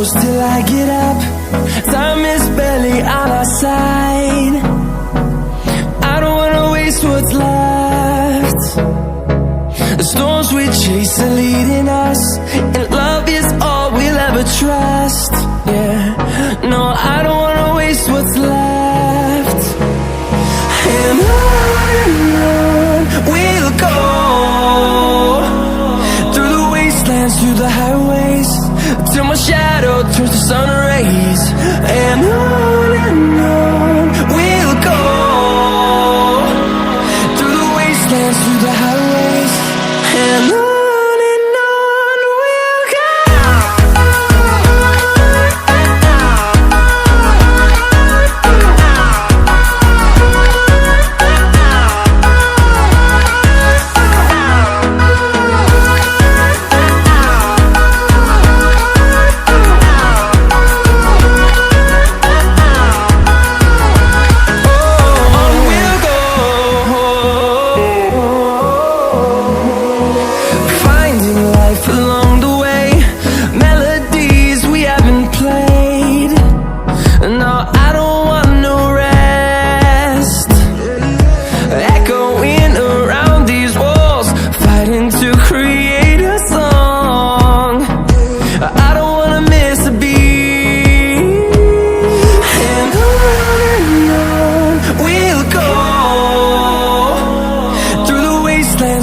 close till I get up. Time is barely on our side. I don't wanna waste what's left. The storms we chase are leading us, and love is all we'll ever trust. Yeah, no, I don't wanna waste what's left. And on we'll go, through the wastelands, through the highways, till my shadow turns to sun rays. And on we'll go, through the wastelands, through the highways, and on we'll go.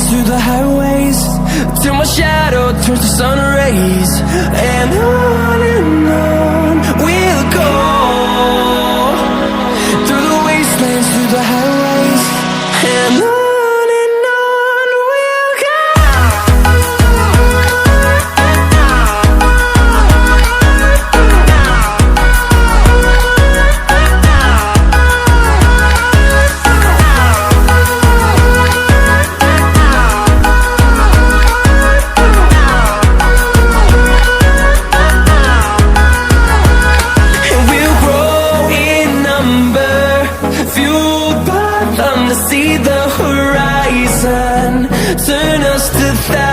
Through the highways, till my shadow turns to sun rays. And on we'll go, through the wastelands, through the highways, and on we'll go. See the horizon, turn us to thousands.